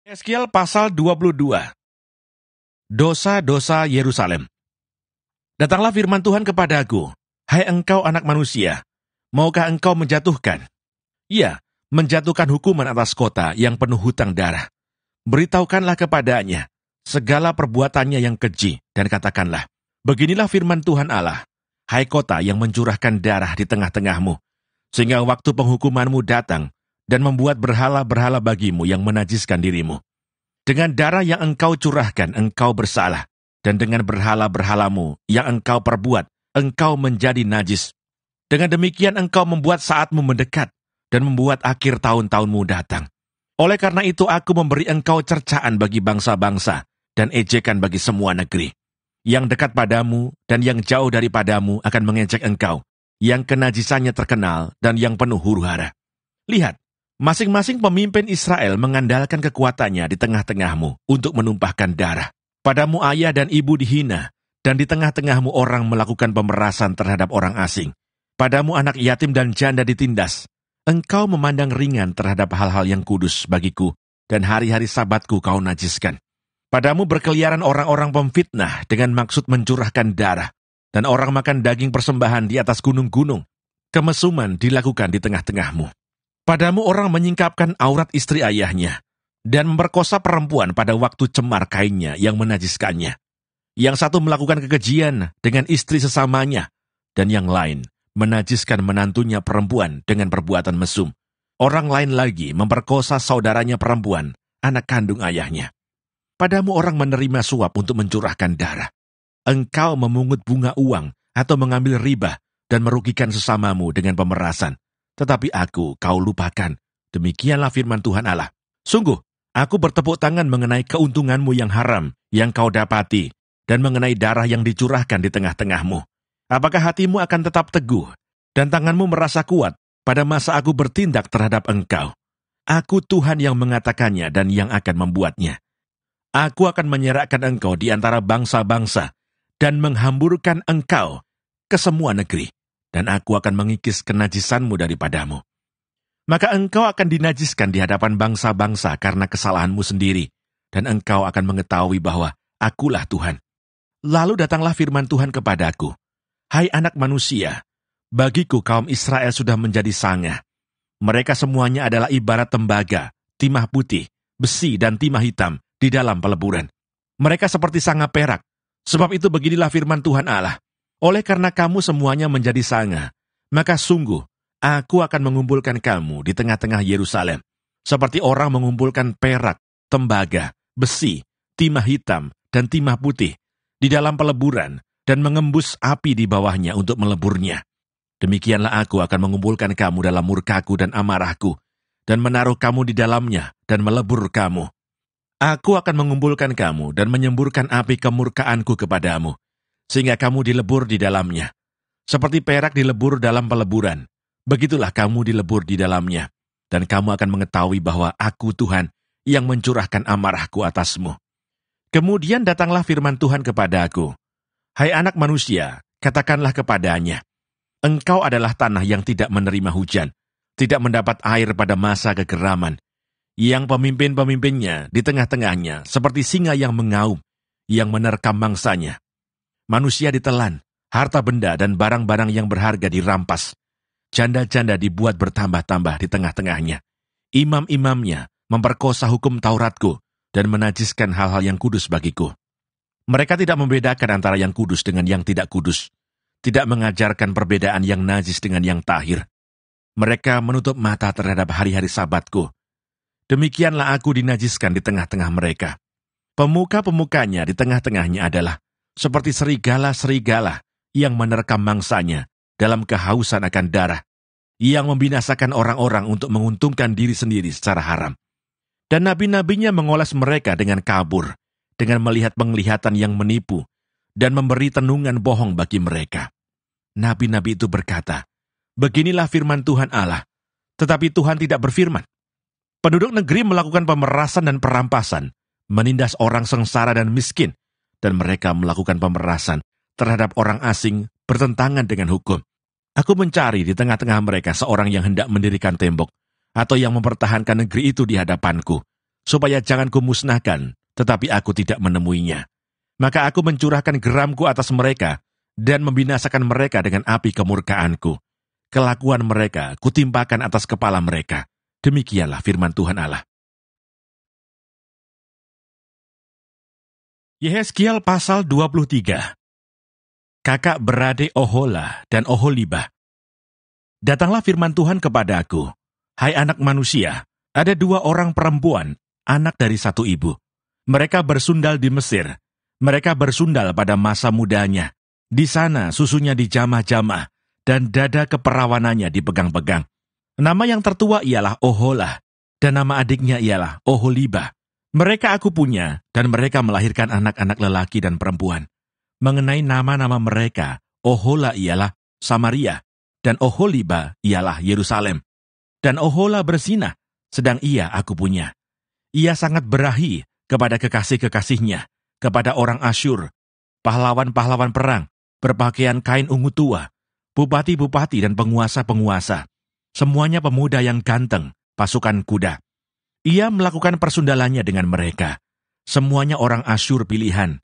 Yeskiel pasal 22. Dosa-dosa Yerusalem. Datanglah firman Tuhan kepadaku, hai engkau anak manusia, maukah engkau menjatuhkan? Ya, menjatuhkan hukuman atas kota yang penuh hutang darah. Beritahukanlah kepadanya segala perbuatannya yang keji, dan katakanlah, beginilah firman Tuhan Allah, hai kota yang mencurahkan darah di tengah-tengahmu, sehingga waktu penghukumanmu datang, dan membuat berhala-berhala bagimu yang menajiskan dirimu. Dengan darah yang engkau curahkan, engkau bersalah, dan dengan berhala-berhalamu yang engkau perbuat, engkau menjadi najis. Dengan demikian engkau membuat saatmu mendekat, dan membuat akhir tahun-tahunmu datang. Oleh karena itu aku memberi engkau cercaan bagi bangsa-bangsa, dan ejekan bagi semua negeri. Yang dekat padamu dan yang jauh daripadamu akan mengejek engkau, yang kenajisannya terkenal dan yang penuh huru-hara. Lihat, masing-masing pemimpin Israel mengandalkan kekuatannya di tengah-tengahmu untuk menumpahkan darah. Padamu ayah dan ibu dihina, dan di tengah-tengahmu orang melakukan pemerasan terhadap orang asing. Padamu anak yatim dan janda ditindas. Engkau memandang ringan terhadap hal-hal yang kudus bagiku, dan hari-hari sabatku kau najiskan. Padamu berkeliaran orang-orang pemfitnah dengan maksud mencurahkan darah, dan orang makan daging persembahan di atas gunung-gunung. Kemesuman dilakukan di tengah-tengahmu. Padamu orang menyingkapkan aurat istri ayahnya, dan memperkosa perempuan pada waktu cemar kainnya yang menajiskannya. Yang satu melakukan kekejian dengan istri sesamanya, dan yang lain menajiskan menantunya perempuan dengan perbuatan mesum. Orang lain lagi memperkosa saudaranya perempuan, anak kandung ayahnya. Padamu orang menerima suap untuk mencurahkan darah. Engkau memungut bunga uang atau mengambil riba dan merugikan sesamamu dengan pemerasan. Tetapi aku kau lupakan. Demikianlah firman Tuhan Allah. Sungguh, aku bertepuk tangan mengenai keuntunganmu yang haram, yang kau dapati, dan mengenai darah yang dicurahkan di tengah-tengahmu. Apakah hatimu akan tetap teguh, dan tanganmu merasa kuat pada masa aku bertindak terhadap engkau? Aku Tuhan yang mengatakannya dan yang akan membuatnya. Aku akan menyerahkan engkau di antara bangsa-bangsa, dan menghamburkan engkau ke semua negeri. Dan aku akan mengikis kenajisanmu daripadamu. Maka engkau akan dinajiskan di hadapan bangsa-bangsa karena kesalahanmu sendiri, dan engkau akan mengetahui bahwa akulah Tuhan. Lalu datanglah firman Tuhan kepadaku, hai anak manusia, bagiku kaum Israel sudah menjadi sanga. Mereka semuanya adalah ibarat tembaga, timah putih, besi dan timah hitam di dalam peleburan. Mereka seperti sanga perak, sebab itu beginilah firman Tuhan Allah. Oleh karena kamu semuanya menjadi sanga, maka sungguh, aku akan mengumpulkan kamu di tengah-tengah Yerusalem, seperti orang mengumpulkan perak, tembaga, besi, timah hitam, dan timah putih, di dalam peleburan, dan mengembus api di bawahnya untuk meleburnya. Demikianlah aku akan mengumpulkan kamu dalam murkaku dan amarahku, dan menaruh kamu di dalamnya, dan melebur kamu. Aku akan mengumpulkan kamu, dan menyemburkan api kemurkaanku kepadamu, sehingga kamu dilebur di dalamnya. Seperti perak dilebur dalam peleburan, begitulah kamu dilebur di dalamnya, dan kamu akan mengetahui bahwa aku Tuhan yang mencurahkan amarahku atasmu. Kemudian datanglah firman Tuhan kepada aku, hai anak manusia, katakanlah kepadanya, engkau adalah tanah yang tidak menerima hujan, tidak mendapat air pada masa kegeraman, yang pemimpin-pemimpinnya di tengah-tengahnya seperti singa yang mengaum, yang menerkam mangsanya. Manusia ditelan, harta benda dan barang-barang yang berharga dirampas. Janda-janda dibuat bertambah-tambah di tengah-tengahnya. Imam-imamnya memperkosa hukum Tauratku dan menajiskan hal-hal yang kudus bagiku. Mereka tidak membedakan antara yang kudus dengan yang tidak kudus. Tidak mengajarkan perbedaan yang najis dengan yang tahir. Mereka menutup mata terhadap hari-hari sabatku. Demikianlah aku dinajiskan di tengah-tengah mereka. Pemuka-pemukanya di tengah-tengahnya adalah seperti serigala-serigala yang menerkam mangsanya dalam kehausan akan darah, yang membinasakan orang-orang untuk menguntungkan diri sendiri secara haram. Dan nabi-nabinya mengoles mereka dengan kabur, dengan melihat penglihatan yang menipu, dan memberi tenungan bohong bagi mereka. Nabi-nabi itu berkata, beginilah firman Tuhan Allah, tetapi Tuhan tidak berfirman. Penduduk negeri melakukan pemerasan dan perampasan, menindas orang sengsara dan miskin, dan mereka melakukan pemerasan terhadap orang asing bertentangan dengan hukum. Aku mencari di tengah-tengah mereka seorang yang hendak mendirikan tembok, atau yang mempertahankan negeri itu di hadapanku, supaya jangan kumusnahkan, tetapi aku tidak menemuinya. Maka aku mencurahkan geramku atas mereka, dan membinasakan mereka dengan api kemurkaanku. Kelakuan mereka kutimpakan atas kepala mereka. Demikianlah firman Tuhan Allah. Yehezkiel pasal 23. Kakak beradik Ohola dan Oholibah. Datanglah firman Tuhan kepada aku, hai anak manusia, ada 2 orang perempuan, anak dari satu ibu. Mereka bersundal di Mesir. Mereka bersundal pada masa mudanya. Di sana susunya dijamah-jamah, dan dada keperawanannya dipegang-pegang. Nama yang tertua ialah Oholah, dan nama adiknya ialah Oholibah. Mereka aku punya, dan mereka melahirkan anak-anak lelaki dan perempuan. Mengenai nama-nama mereka, Ohola ialah Samaria, dan Oholibah ialah Yerusalem. Dan Ohola bersinah, sedang ia aku punya. Ia sangat berahi kepada kekasih-kekasihnya, kepada orang Asyur, pahlawan-pahlawan perang, berpakaian kain ungu tua, bupati-bupati dan penguasa-penguasa. Semuanya pemuda yang ganteng, pasukan kuda. Ia melakukan persundalannya dengan mereka. Semuanya orang Asyur pilihan.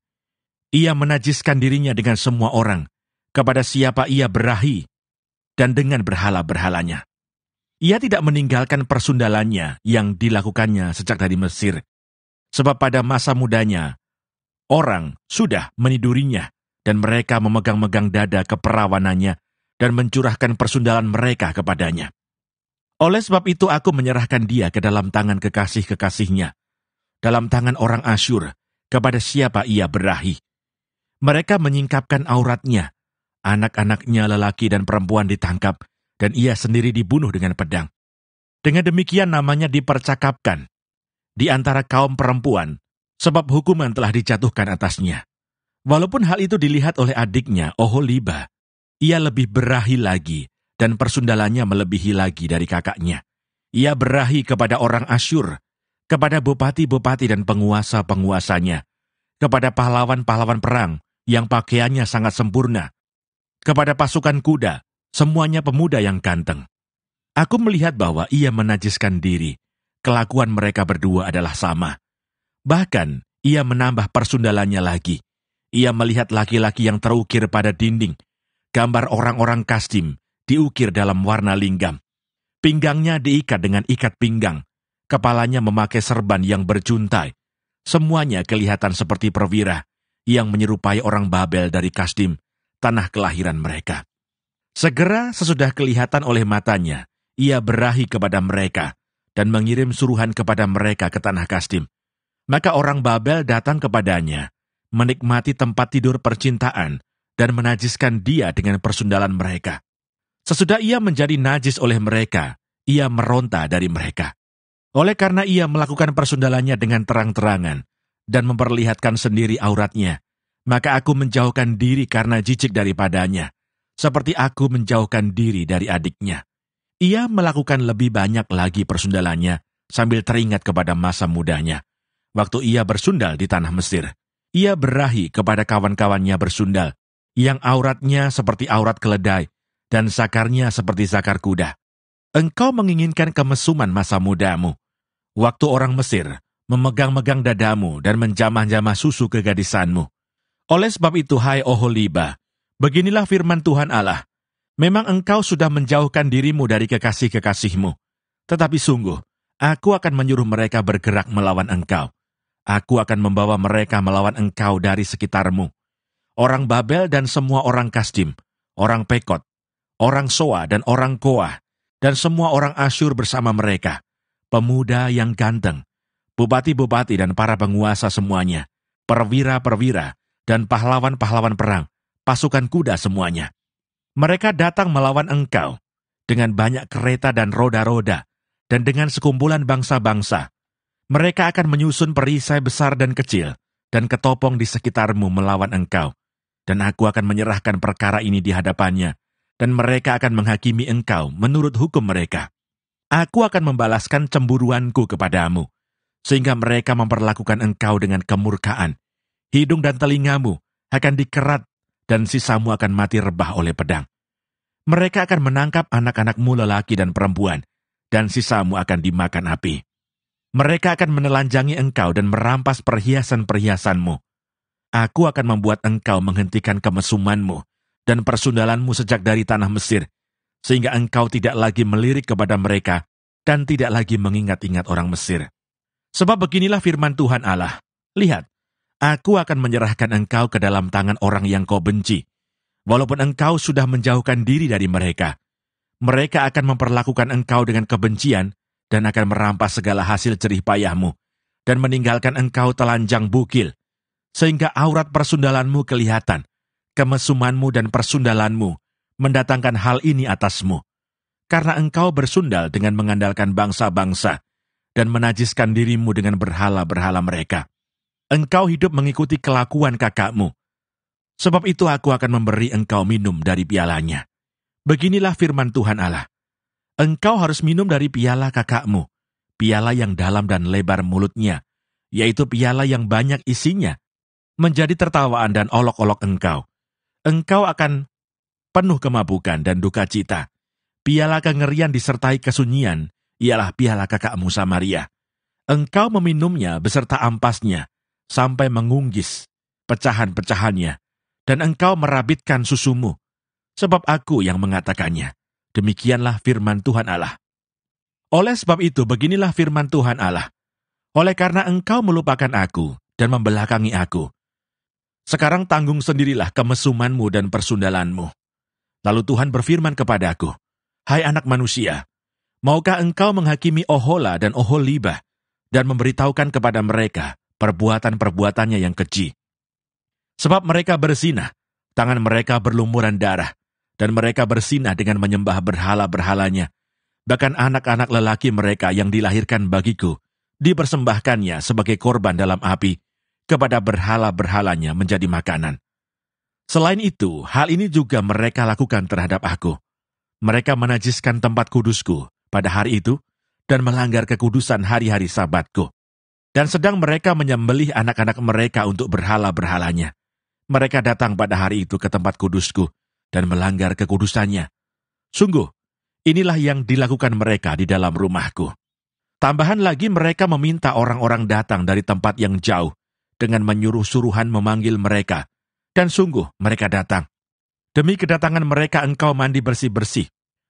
Ia menajiskan dirinya dengan semua orang, kepada siapa ia berahi, dan dengan berhala-berhalanya. Ia tidak meninggalkan persundalannya yang dilakukannya sejak dari Mesir. Sebab pada masa mudanya, orang sudah menidurinya, dan mereka memegang-megang dada keperawanannya, dan mencurahkan persundalan mereka kepadanya. Oleh sebab itu aku menyerahkan dia ke dalam tangan kekasih-kekasihnya, dalam tangan orang Asyur, kepada siapa ia berahi. Mereka menyingkapkan auratnya, anak-anaknya lelaki dan perempuan ditangkap, dan ia sendiri dibunuh dengan pedang. Dengan demikian namanya dipercakapkan di antara kaum perempuan, sebab hukuman telah dijatuhkan atasnya. Walaupun hal itu dilihat oleh adiknya, Oholibah, ia lebih berahi lagi, dan persundalannya melebihi lagi dari kakaknya. Ia berahi kepada orang Asyur, kepada bupati-bupati dan penguasa-penguasanya, kepada pahlawan-pahlawan perang yang pakaiannya sangat sempurna, kepada pasukan kuda, semuanya pemuda yang ganteng. Aku melihat bahwa ia menajiskan diri. Kelakuan mereka berdua adalah sama. Bahkan, ia menambah persundalannya lagi. Ia melihat laki-laki yang terukir pada dinding. Gambar orang-orang Kasdim diukir dalam warna linggam. Pinggangnya diikat dengan ikat pinggang. Kepalanya memakai serban yang berjuntai. Semuanya kelihatan seperti perwira yang menyerupai orang Babel dari Kasdim, tanah kelahiran mereka. Segera sesudah kelihatan oleh matanya, ia berahi kepada mereka dan mengirim suruhan kepada mereka ke tanah Kasdim. Maka orang Babel datang kepadanya, menikmati tempat tidur percintaan dan menajiskan dia dengan persundalan mereka. Sesudah ia menjadi najis oleh mereka, ia meronta dari mereka. Oleh karena ia melakukan persundalannya dengan terang-terangan dan memperlihatkan sendiri auratnya, maka aku menjauhkan diri karena jijik daripadanya, seperti aku menjauhkan diri dari adiknya. Ia melakukan lebih banyak lagi persundalannya sambil teringat kepada masa mudanya. Waktu ia bersundal di tanah Mesir, ia berahi kepada kawan-kawannya bersundal, yang auratnya seperti aurat keledai, dan zakarnya seperti zakar kuda. Engkau menginginkan kemesuman masa mudamu, waktu orang Mesir memegang-megang dadamu dan menjamah-jamah susu kegadisanmu. Oleh sebab itu, hai Oholibah, beginilah firman Tuhan Allah, memang engkau sudah menjauhkan dirimu dari kekasih-kekasihmu, tetapi sungguh, aku akan menyuruh mereka bergerak melawan engkau. Aku akan membawa mereka melawan engkau dari sekitarmu. Orang Babel dan semua orang Kasdim, orang Pekot, orang Soa dan orang Koah, dan semua orang Asyur bersama mereka, pemuda yang ganteng, bupati-bupati dan para penguasa semuanya, perwira-perwira, dan pahlawan-pahlawan perang, pasukan kuda semuanya. Mereka datang melawan engkau, dengan banyak kereta dan roda-roda, dan dengan sekumpulan bangsa-bangsa. Mereka akan menyusun perisai besar dan kecil, dan ketopong di sekitarmu melawan engkau. Dan aku akan menyerahkan perkara ini di hadapannya, dan mereka akan menghakimi engkau menurut hukum mereka. Aku akan membalaskan cemburuanku kepadamu, sehingga mereka memperlakukan engkau dengan kemurkaan. Hidung dan telingamu akan dikerat, dan sisamu akan mati rebah oleh pedang. Mereka akan menangkap anak-anakmu lelaki dan perempuan, dan sisamu akan dimakan api. Mereka akan menelanjangi engkau dan merampas perhiasan-perhiasanmu. Aku akan membuat engkau menghentikan kemesumanmu dan persundalanmu sejak dari tanah Mesir, sehingga engkau tidak lagi melirik kepada mereka dan tidak lagi mengingat-ingat orang Mesir. Sebab beginilah firman Tuhan Allah, lihat, aku akan menyerahkan engkau ke dalam tangan orang yang kau benci. Walaupun engkau sudah menjauhkan diri dari mereka, mereka akan memperlakukan engkau dengan kebencian dan akan merampas segala hasil jerih payahmu dan meninggalkan engkau telanjang bugil, sehingga aurat persundalanmu kelihatan, kemesumanmu dan persundalanmu mendatangkan hal ini atasmu. Karena engkau bersundal dengan mengandalkan bangsa-bangsa dan menajiskan dirimu dengan berhala-berhala mereka. Engkau hidup mengikuti kelakuan kakakmu. Sebab itu aku akan memberi engkau minum dari pialanya. Beginilah firman Tuhan Allah. Engkau harus minum dari piala kakakmu, piala yang dalam dan lebar mulutnya, yaitu piala yang banyak isinya, menjadi tertawaan dan olok-olok engkau. Engkau akan penuh kemabukan dan duka cita. Piala kengerian disertai kesunyian, ialah piala kakakmu Samaria. Engkau meminumnya beserta ampasnya, sampai mengunggis pecahan-pecahannya, dan engkau merabitkan susumu, sebab aku yang mengatakannya. Demikianlah firman Tuhan Allah. Oleh sebab itu, beginilah firman Tuhan Allah. Oleh karena engkau melupakan aku dan membelakangi aku, sekarang tanggung sendirilah kemesumanmu dan persundalanmu. Lalu Tuhan berfirman kepadaku, hai anak manusia, maukah engkau menghakimi Ohola dan Oholiba dan memberitahukan kepada mereka perbuatan-perbuatannya yang keji? Sebab mereka berzinah, tangan mereka berlumuran darah, dan mereka berzinah dengan menyembah berhala-berhalanya. Bahkan anak-anak lelaki mereka yang dilahirkan bagiku, dipersembahkannya sebagai korban dalam api, kepada berhala-berhalanya menjadi makanan. Selain itu, hal ini juga mereka lakukan terhadap aku. Mereka menajiskan tempat kudusku pada hari itu, dan melanggar kekudusan hari-hari sabatku. Dan sedang mereka menyembelih anak-anak mereka untuk berhala-berhalanya. Mereka datang pada hari itu ke tempat kudusku, dan melanggar kekudusannya. Sungguh, inilah yang dilakukan mereka di dalam rumahku. Tambahan lagi mereka meminta orang-orang datang dari tempat yang jauh, dengan menyuruh suruhan memanggil mereka, dan sungguh mereka datang. Demi kedatangan mereka engkau mandi bersih-bersih,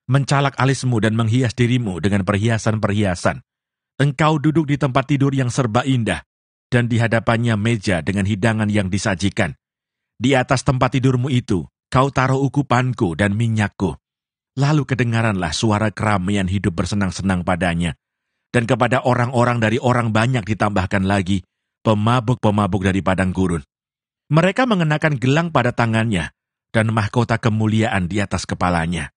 mencalak alismu dan menghias dirimu dengan perhiasan-perhiasan. Engkau duduk di tempat tidur yang serba indah, dan di hadapannya meja dengan hidangan yang disajikan. Di atas tempat tidurmu itu, kau taruh ukupanku dan minyakku. Lalu kedengaranlah suara keramaian hidup bersenang-senang padanya. Dan kepada orang-orang dari orang banyak ditambahkan lagi pemabuk-pemabuk dari padang gurun. Mereka mengenakan gelang pada tangannya dan mahkota kemuliaan di atas kepalanya.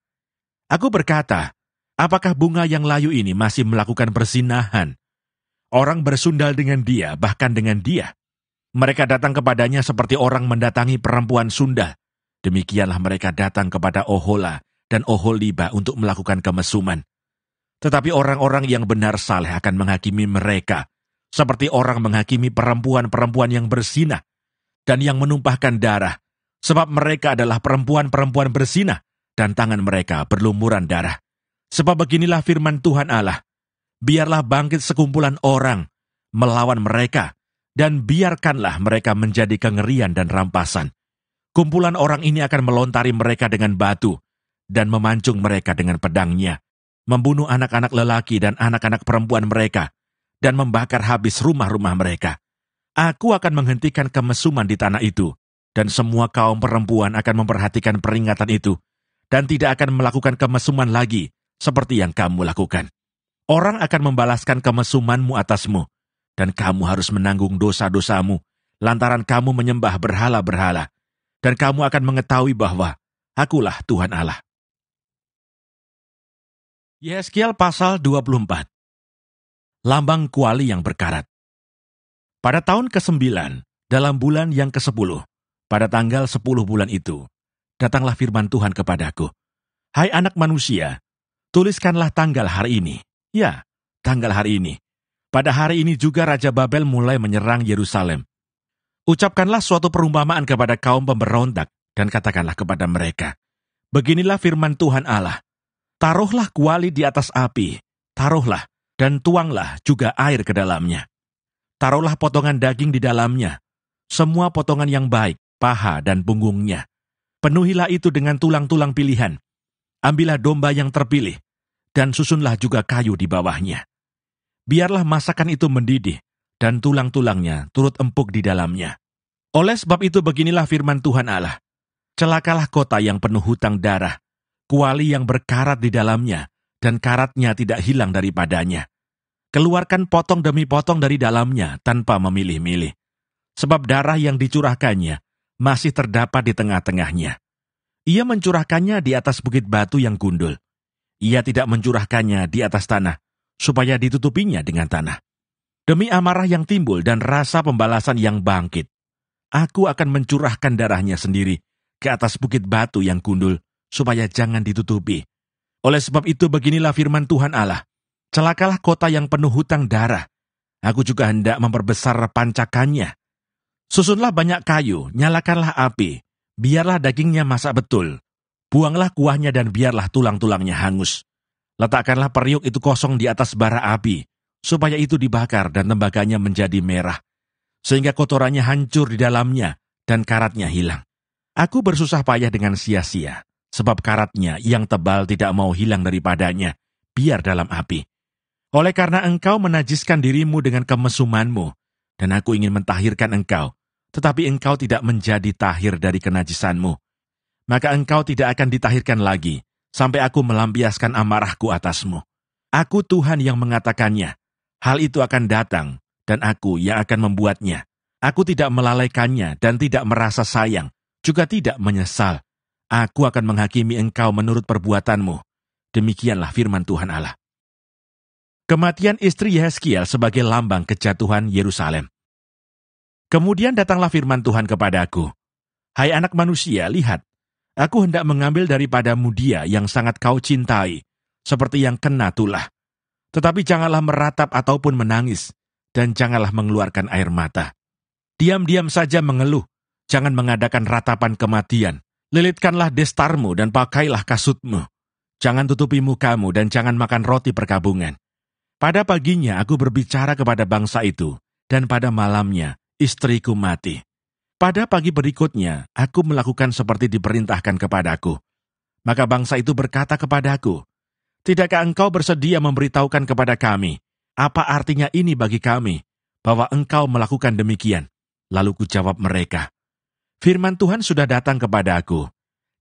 Aku berkata, apakah bunga yang layu ini masih melakukan perzinahan? Orang bersundal dengan dia, bahkan dengan dia. Mereka datang kepadanya seperti orang mendatangi perempuan sundal. Demikianlah mereka datang kepada Ohola dan Oholiba untuk melakukan kemesuman. Tetapi orang-orang yang benar saleh akan menghakimi mereka, seperti orang menghakimi perempuan-perempuan yang berzinah dan yang menumpahkan darah, sebab mereka adalah perempuan-perempuan berzinah, dan tangan mereka berlumuran darah. Sebab beginilah firman Tuhan Allah, biarlah bangkit sekumpulan orang melawan mereka, dan biarkanlah mereka menjadi kengerian dan rampasan. Kumpulan orang ini akan melontari mereka dengan batu, dan memancung mereka dengan pedangnya, membunuh anak-anak lelaki dan anak-anak perempuan mereka, dan membakar habis rumah-rumah mereka. Aku akan menghentikan kemesuman di tanah itu, dan semua kaum perempuan akan memperhatikan peringatan itu, dan tidak akan melakukan kemesuman lagi, seperti yang kamu lakukan. Orang akan membalaskan kemesumanmu atasmu, dan kamu harus menanggung dosa-dosamu, lantaran kamu menyembah berhala-berhala, dan kamu akan mengetahui bahwa akulah Tuhan Allah. Yehezkiel pasal 24. Lambang kuali yang berkarat. Pada tahun ke-9, dalam bulan yang ke-10, pada tanggal 10 bulan itu, datanglah firman Tuhan kepadaku. Hai anak manusia, tuliskanlah tanggal hari ini. Ya, tanggal hari ini. Pada hari ini juga Raja Babel mulai menyerang Yerusalem. Ucapkanlah suatu perumpamaan kepada kaum pemberontak, dan katakanlah kepada mereka, beginilah firman Tuhan Allah. Taruhlah kuali di atas api, taruhlah, dan tuanglah juga air ke dalamnya. Taruhlah potongan daging di dalamnya, semua potongan yang baik, paha dan punggungnya. Penuhilah itu dengan tulang-tulang pilihan. Ambillah domba yang terpilih, dan susunlah juga kayu di bawahnya. Biarlah masakan itu mendidih, dan tulang-tulangnya turut empuk di dalamnya. Oleh sebab itu beginilah firman Tuhan Allah. Celakalah kota yang penuh hutang darah, kuali yang berkarat di dalamnya, dan karatnya tidak hilang daripadanya. Keluarkan potong demi potong dari dalamnya tanpa memilih-milih. Sebab darah yang dicurahkannya masih terdapat di tengah-tengahnya. Ia mencurahkannya di atas bukit batu yang gundul. Ia tidak mencurahkannya di atas tanah, supaya ditutupinya dengan tanah. Demi amarah yang timbul dan rasa pembalasan yang bangkit, aku akan mencurahkan darahnya sendiri ke atas bukit batu yang gundul, supaya jangan ditutupi. Oleh sebab itu beginilah firman Tuhan Allah. Celakalah kota yang penuh hutang darah. Aku juga hendak memperbesar pancakannya. Susunlah banyak kayu, nyalakanlah api, biarlah dagingnya masak betul. Buanglah kuahnya dan biarlah tulang-tulangnya hangus. Letakkanlah periuk itu kosong di atas bara api, supaya itu dibakar dan tembaganya menjadi merah, sehingga kotorannya hancur di dalamnya dan karatnya hilang. Aku bersusah payah dengan sia-sia, sebab karatnya yang tebal tidak mau hilang daripadanya, biar dalam api. Oleh karena engkau menajiskan dirimu dengan kemesumanmu, dan aku ingin mentahirkan engkau, tetapi engkau tidak menjadi tahir dari kenajisanmu, maka engkau tidak akan ditahirkan lagi, sampai aku melampiaskan amarahku atasmu. Aku Tuhan yang mengatakannya, hal itu akan datang, dan aku yang akan membuatnya. Aku tidak melalaikannya dan tidak merasa sayang, juga tidak menyesal. Aku akan menghakimi engkau menurut perbuatanmu. Demikianlah firman Tuhan Allah. Kematian istri Yehezkiel sebagai lambang kejatuhan Yerusalem. Kemudian datanglah firman Tuhan kepadaku. Hai anak manusia, lihat, aku hendak mengambil daripadamu dia yang sangat kau cintai, seperti yang kena tulah. Tetapi janganlah meratap ataupun menangis, dan janganlah mengeluarkan air mata. Diam-diam saja mengeluh, jangan mengadakan ratapan kematian. Lilitkanlah destarmu dan pakailah kasutmu. Jangan tutupi mukamu dan jangan makan roti perkabungan. Pada paginya aku berbicara kepada bangsa itu, dan pada malamnya istriku mati. Pada pagi berikutnya aku melakukan seperti diperintahkan kepadaku. Maka bangsa itu berkata kepadaku, tidakkah engkau bersedia memberitahukan kepada kami, apa artinya ini bagi kami, bahwa engkau melakukan demikian? Lalu kujawab mereka, firman Tuhan sudah datang kepada aku.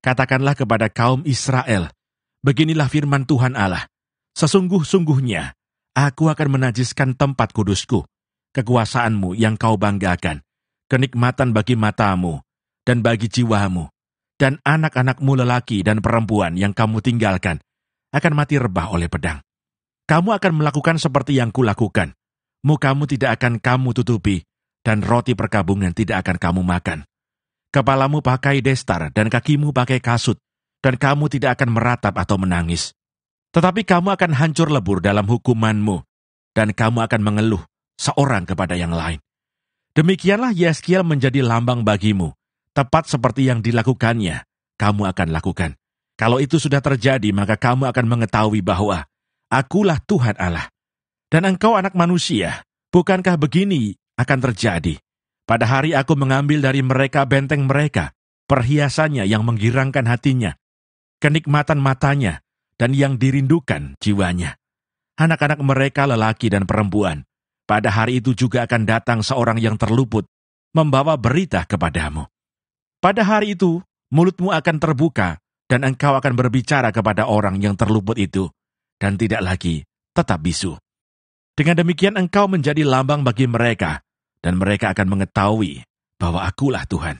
Katakanlah kepada kaum Israel, beginilah firman Tuhan Allah, sesungguh-sungguhnya, aku akan menajiskan tempat kudusku, kekuasaanmu yang kau banggakan, kenikmatan bagi matamu, dan bagi jiwamu, dan anak-anakmu lelaki dan perempuan yang kamu tinggalkan, akan mati rebah oleh pedang. Kamu akan melakukan seperti yang kulakukan, mukamu tidak akan kamu tutupi, dan roti perkabungan tidak akan kamu makan. Kepalamu pakai destar dan kakimu pakai kasut, dan kamu tidak akan meratap atau menangis. Tetapi kamu akan hancur lebur dalam hukumanmu, dan kamu akan mengeluh seorang kepada yang lain. Demikianlah Yehezkiel menjadi lambang bagimu, tepat seperti yang dilakukannya, kamu akan lakukan. Kalau itu sudah terjadi, maka kamu akan mengetahui bahwa akulah Tuhan Allah. Dan engkau anak manusia, bukankah begini akan terjadi? Pada hari aku mengambil dari mereka benteng mereka, perhiasannya yang menggirangkan hatinya, kenikmatan matanya, dan yang dirindukan jiwanya. Anak-anak mereka lelaki dan perempuan, pada hari itu juga akan datang seorang yang terluput, membawa berita kepadamu. Pada hari itu, mulutmu akan terbuka, dan engkau akan berbicara kepada orang yang terluput itu, dan tidak lagi tetap bisu. Dengan demikian engkau menjadi lambang bagi mereka, dan mereka akan mengetahui bahwa akulah Tuhan.